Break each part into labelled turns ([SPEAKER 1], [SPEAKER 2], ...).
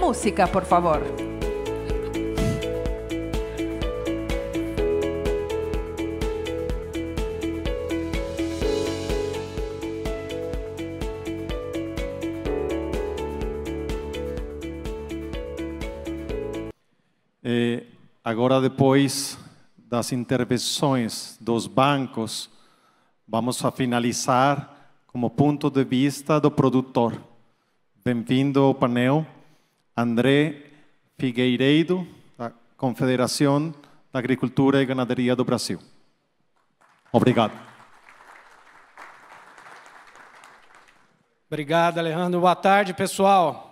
[SPEAKER 1] música, por favor.
[SPEAKER 2] Agora, depois das intervenções dos bancos, vamos a finalizar como ponto de vista do produtor. Bem-vindo ao painel, André Figueiredo, da Confederação da Agricultura e Ganaderia do Brasil. Obrigado.
[SPEAKER 3] Obrigado, Alejandro. Boa tarde, pessoal.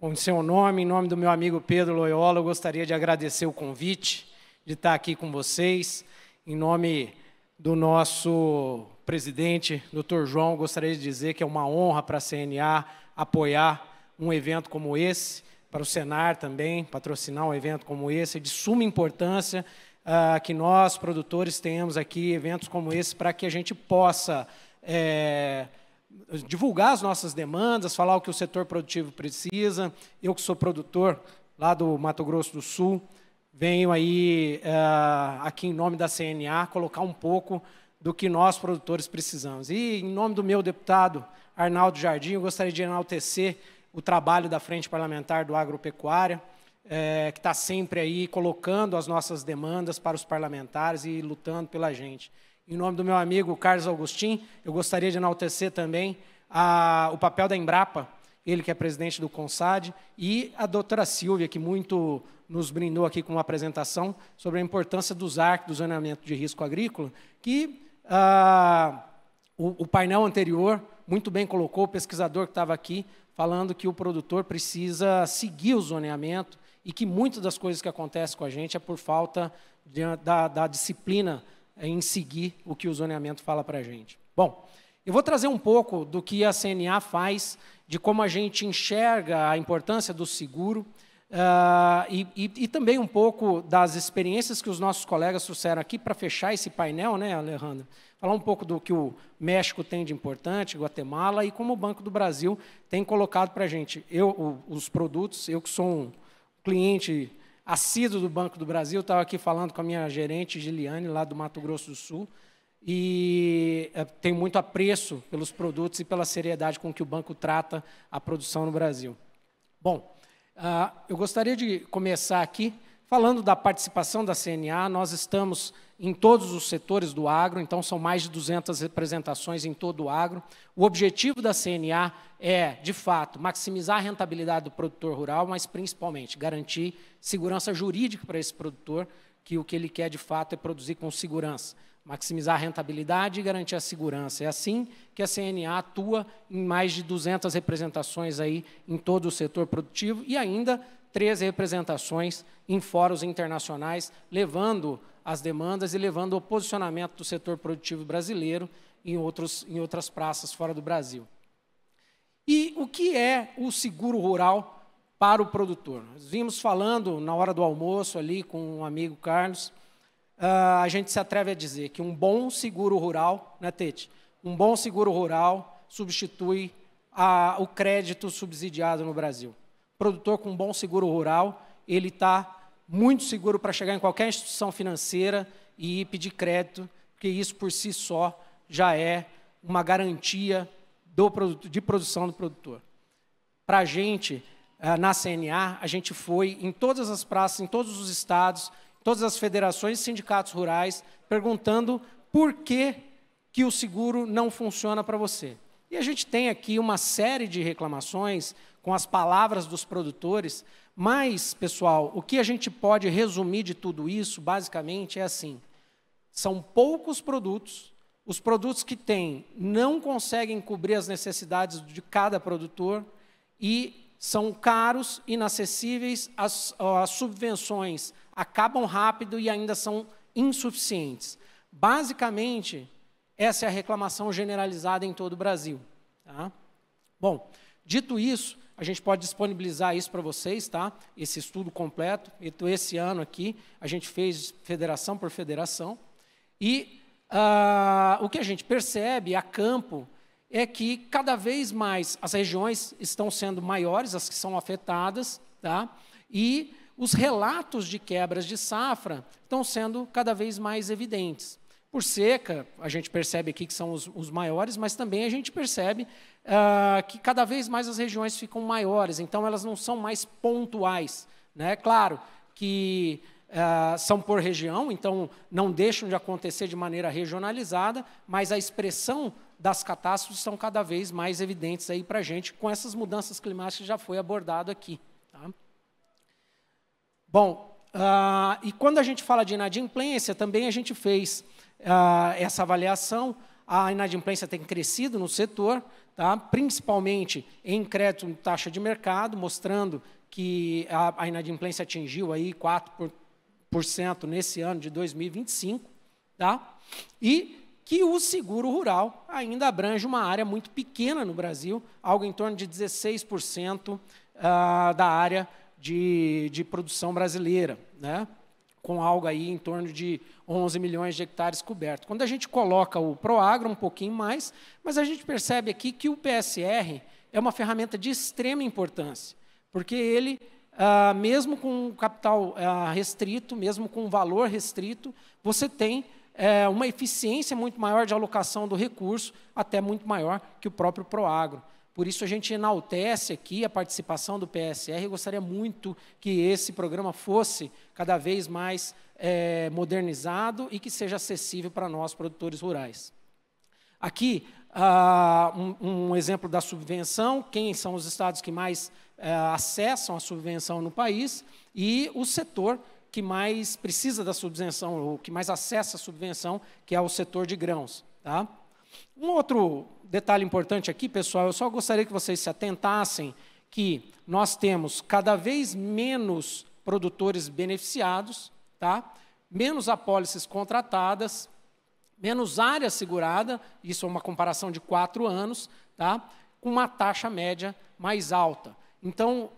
[SPEAKER 3] Em seu nome, em nome do meu amigo Pedro Loyola, eu gostaria de agradecer o convite de estar aqui com vocês. Em nome do nosso presidente, Dr. João, gostaria de dizer que é uma honra para a CNA apoiar um evento como esse, para o Senar também, patrocinar um evento como esse. É de suma importância que nós, produtores, tenhamos aqui eventos como esse para que a gente possa divulgar as nossas demandas, falar o que o setor produtivo precisa. Eu que sou produtor lá do Mato Grosso do Sul, venho aí aqui em nome da CNA colocar um pouco do que nós produtores precisamos. E em nome do meu deputado Arnaldo Jardim, eu gostaria de enaltecer o trabalho da Frente Parlamentar do Agropecuária, que está sempre aí colocando as nossas demandas para os parlamentares e lutando pela gente. Em nome do meu amigo Carlos Augustin, eu gostaria de enaltecer também o papel da Embrapa, ele que é presidente do CONSAD, e a doutora Silvia, que muito nos brindou aqui com uma apresentação sobre a importância dos ARC, do zoneamento de risco agrícola, que o painel anterior muito bem colocou, o pesquisador que estava aqui, falando que o produtor precisa seguir o zoneamento e que muitas das coisas que acontecem com a gente é por falta da disciplina em seguir o que o zoneamento fala para a gente. Bom, eu vou trazer um pouco do que a CNA faz, de como a gente enxerga a importância do seguro e também um pouco das experiências que os nossos colegas trouxeram aqui para fechar esse painel, né, Alejandro? Falar um pouco do que o México tem de importante, Guatemala, e como o Banco do Brasil tem colocado para a gente. Os produtos, eu que sou um cliente assíduo do Banco do Brasil, estava aqui falando com a minha gerente, Giliane, lá do Mato Grosso do Sul, e tenho muito apreço pelos produtos e pela seriedade com que o banco trata a produção no Brasil. Bom, eu gostaria de começar aqui falando da participação da CNA. Nós estamos em todos os setores do agro, então são mais de 200 representações em todo o agro. O objetivo da CNA é, de fato, maximizar a rentabilidade do produtor rural, mas, principalmente, garantir segurança jurídica para esse produtor, que o que ele quer, de fato, é produzir com segurança. Maximizar a rentabilidade e garantir a segurança. É assim que a CNA atua em mais de 200 representações aí em todo o setor produtivo e ainda 13 representações em fóruns internacionais, levando as demandas e levando o posicionamento do setor produtivo brasileiro em outras praças fora do Brasil. E o que é o seguro rural para o produtor? Nós vimos falando na hora do almoço ali com um amigo Carlos, a gente se atreve a dizer que um bom seguro rural, né, Tete? Um bom seguro rural substitui o crédito subsidiado no Brasil. O produtor com um bom seguro rural, ele está muito seguro para chegar em qualquer instituição financeira e pedir crédito, porque isso por si só já é uma garantia de produção do produtor. Para a gente, na CNA, a gente foi em todas as praças, em todos os estados, todas as federações e sindicatos rurais, perguntando por que o seguro não funciona para você. E a gente tem aqui uma série de reclamações com as palavras dos produtores, mas, pessoal, o que a gente pode resumir de tudo isso, basicamente, é assim: são poucos produtos, os produtos que tem não conseguem cobrir as necessidades de cada produtor e são caros, inacessíveis, as subvenções acabam rápido e ainda são insuficientes. Basicamente, essa é a reclamação generalizada em todo o Brasil. Tá? Bom, dito isso, a gente pode disponibilizar isso para vocês, tá? Esse estudo completo. Então, esse ano aqui, a gente fez federação por federação. E o que a gente percebe a campo é que cada vez mais as regiões estão sendo maiores, as que são afetadas, tá? E os relatos de quebras de safra estão sendo cada vez mais evidentes. Por seca, a gente percebe aqui que são os maiores, mas também a gente percebe que cada vez mais as regiões ficam maiores, então elas não são mais pontuais, né? Claro que são por região, então não deixam de acontecer de maneira regionalizada, mas a expressão das catástrofes são cada vez mais evidentes aí para a gente, com essas mudanças climáticas que já foi abordado aqui. Tá? Bom, e quando a gente fala de inadimplência, também a gente fez essa avaliação. A inadimplência tem crescido no setor, tá? Principalmente em crédito taxa de mercado, mostrando que a inadimplência atingiu aí 4% nesse ano de 2025, tá? E que o seguro rural ainda abrange uma área muito pequena no Brasil, algo em torno de 16% da área de produção brasileira, né? Com algo aí em torno de 11 milhões de hectares cobertos. Quando a gente coloca o Proagro um pouquinho mais, mas a gente percebe aqui que o PSR é uma ferramenta de extrema importância, porque ele, mesmo com capital restrito, mesmo com valor restrito, você tem uma eficiência muito maior de alocação do recurso, até muito maior que o próprio Proagro. Por isso, a gente enaltece aqui a participação do PSR e gostaria muito que esse programa fosse cada vez mais modernizado e que seja acessível para nós, produtores rurais. Aqui, um exemplo da subvenção, quem são os estados que mais acessam a subvenção no país e o setor que mais precisa da subvenção, ou que mais acessa a subvenção, que é o setor de grãos. Tá? Um outro detalhe importante aqui, pessoal, eu só gostaria que vocês se atentassem que nós temos cada vez menos produtores beneficiados, tá? Menos apólices contratadas, menos área segurada, isso é uma comparação de 4 anos, tá? Com uma taxa média mais alta. Então,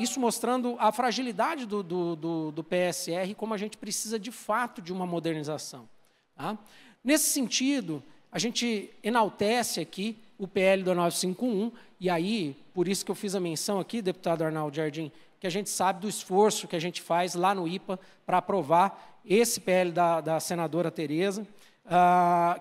[SPEAKER 3] isso mostrando a fragilidade do PSR, como a gente precisa, de fato, de uma modernização. Tá? Nesse sentido, a gente enaltece aqui o PL do 951, e aí, por isso que eu fiz a menção aqui, deputado Arnaldo Jardim, que a gente sabe do esforço que a gente faz lá no IPA para aprovar esse PL da senadora Tereza,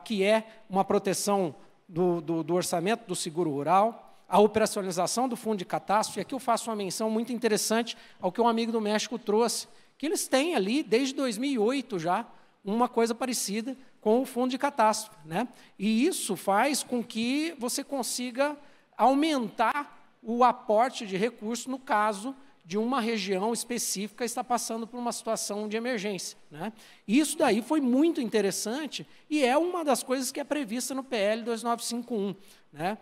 [SPEAKER 3] que é uma proteção do orçamento do seguro rural, a operacionalização do fundo de catástrofe. E aqui eu faço uma menção muito interessante ao que um amigo do México trouxe, que eles têm ali, desde 2008 já, uma coisa parecida com o fundo de catástrofe, né? E isso faz com que você consiga aumentar o aporte de recursos no caso de uma região específica está passando por uma situação de emergência, né? Isso daí foi muito interessante e é uma das coisas que é prevista no PL 2951, né?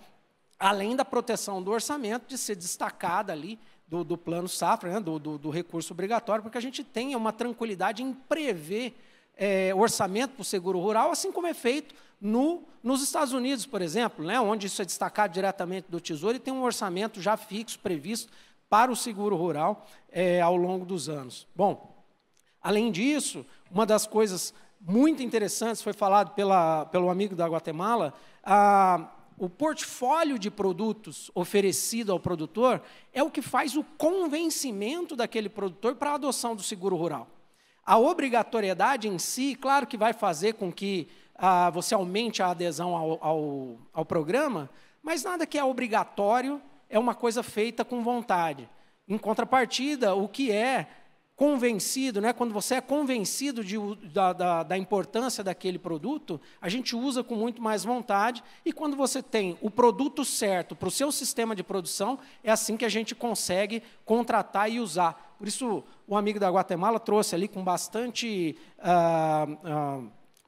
[SPEAKER 3] Além da proteção do orçamento, de ser destacada ali do plano safra, né? do recurso obrigatório, porque a gente tenha uma tranquilidade em prever orçamento para o seguro rural, assim como é feito nos Estados Unidos, por exemplo, né? Onde isso é destacado diretamente do Tesouro e tem um orçamento já fixo, previsto para o seguro rural ao longo dos anos. Bom, além disso, uma das coisas muito interessantes, foi falado pelo amigo da Guatemala, o portfólio de produtos oferecido ao produtor é o que faz o convencimento daquele produtor para a adoção do seguro rural. A obrigatoriedade em si, claro que vai fazer com que você aumente a adesão ao programa, mas nada que é obrigatório é uma coisa feita com vontade. Em contrapartida, o que é convencido, né, quando você é convencido da importância daquele produto, a gente usa com muito mais vontade, e quando você tem o produto certo para o seu sistema de produção, é assim que a gente consegue contratar e usar. Por isso, o amigo da Guatemala trouxe ali com bastante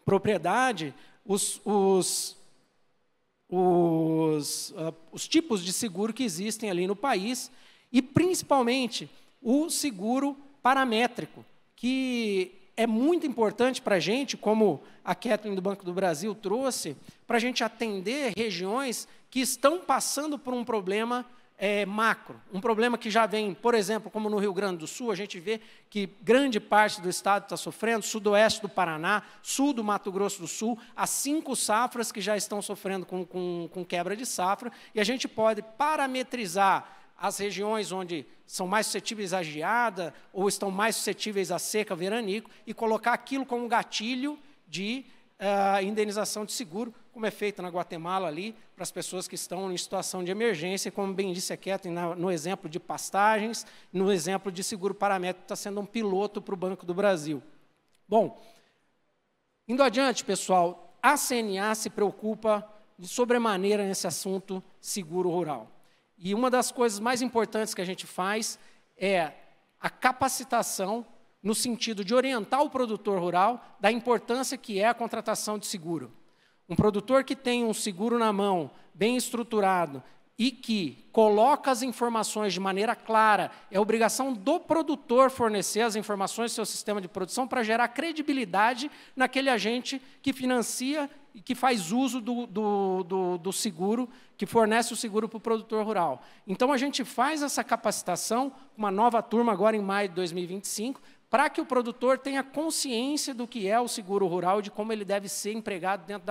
[SPEAKER 3] propriedade os tipos de seguro que existem ali no país, e principalmente o seguro paramétrico, que é muito importante para a gente, como a Kathleen do Banco do Brasil trouxe, para a gente atender regiões que estão passando por um problema macro, um problema que já vem, por exemplo, como no Rio Grande do Sul, a gente vê que grande parte do estado está sofrendo, sudoeste do Paraná, sul do Mato Grosso do Sul, as 5 safras que já estão sofrendo com quebra de safra, e a gente pode parametrizar as regiões onde são mais suscetíveis à geada ou estão mais suscetíveis à seca, veranico, e colocar aquilo como um gatilho de indenização de seguro, como é feito na Guatemala ali, para as pessoas que estão em situação de emergência, como bem disse aqui, no exemplo de pastagens, no exemplo de seguro paramétrico, que está sendo um piloto para o Banco do Brasil. Bom, indo adiante, pessoal, a CNA se preocupa de sobremaneira nesse assunto seguro rural. E uma das coisas mais importantes que a gente faz é a capacitação no sentido de orientar o produtor rural da importância que é a contratação de seguro. Um produtor que tem um seguro na mão, bem estruturado, e que coloca as informações de maneira clara, é obrigação do produtor fornecer as informações do seu sistema de produção para gerar credibilidade naquele agente que financia e que faz uso do seguro, que fornece o seguro para o produtor rural. Então, a gente faz essa capacitação, uma nova turma agora em maio de 2025, para que o produtor tenha consciência do que é o seguro rural e de como ele deve ser empregado dentro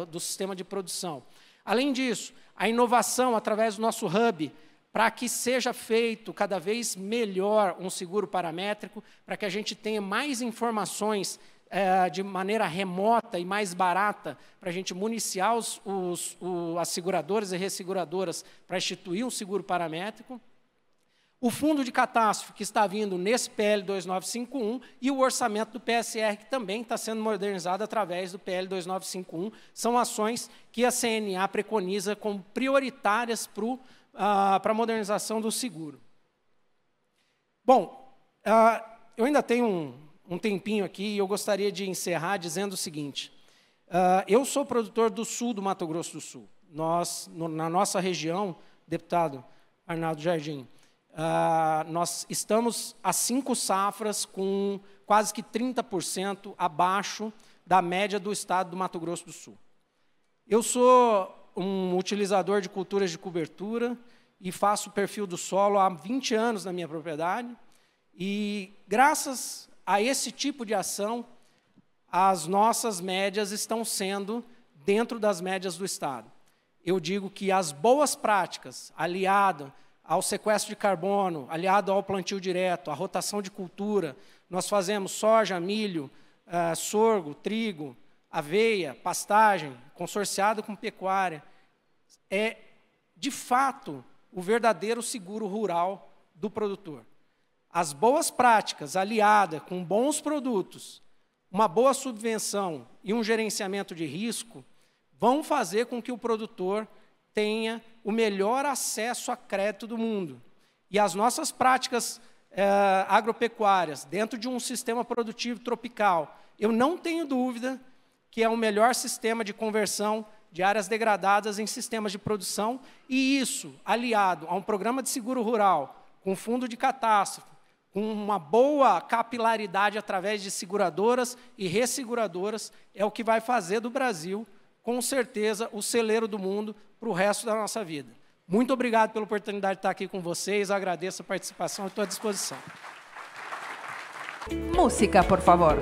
[SPEAKER 3] do sistema de produção. Além disso, a inovação através do nosso hub, para que seja feito cada vez melhor um seguro paramétrico, para que a gente tenha mais informações de maneira remota e mais barata, para a gente municiar as seguradoras e resseguradoras para instituir um seguro paramétrico. O fundo de catástrofe que está vindo nesse PL 2951 e o orçamento do PSR, que também está sendo modernizado através do PL 2951, são ações que a CNA preconiza como prioritárias para a modernização do seguro. Bom, eu ainda tenho um tempinho aqui e eu gostaria de encerrar dizendo o seguinte. Eu sou produtor do sul do Mato Grosso do Sul. Nós, na nossa região, deputado Arnaldo Jardim, nós estamos a 5 safras com quase que 30% abaixo da média do estado do Mato Grosso do Sul. Eu sou um utilizador de culturas de cobertura e faço o perfil do solo há 20 anos na minha propriedade e, graças a esse tipo de ação, as nossas médias estão sendo dentro das médias do estado. Eu digo que as boas práticas, aliado ao sequestro de carbono, aliado ao plantio direto, à rotação de cultura, nós fazemos soja, milho, sorgo, trigo, aveia, pastagem, consorciado com pecuária. É, de fato, o verdadeiro seguro rural do produtor. As boas práticas, aliadas com bons produtos, uma boa subvenção e um gerenciamento de risco, vão fazer com que o produtor tenha o melhor acesso a crédito do mundo. E as nossas práticas agropecuárias, dentro de um sistema produtivo tropical, eu não tenho dúvida que é o melhor sistema de conversão de áreas degradadas em sistemas de produção, e isso, aliado a um programa de seguro rural, com fundo de catástrofe, com uma boa capilaridade através de seguradoras e resseguradoras, é o que vai fazer do Brasil, com certeza, o celeiro do mundo para o resto da nossa vida. Muito obrigado pela oportunidade de estar aqui com vocês, agradeço a participação, estou à disposição.
[SPEAKER 1] Música, por favor.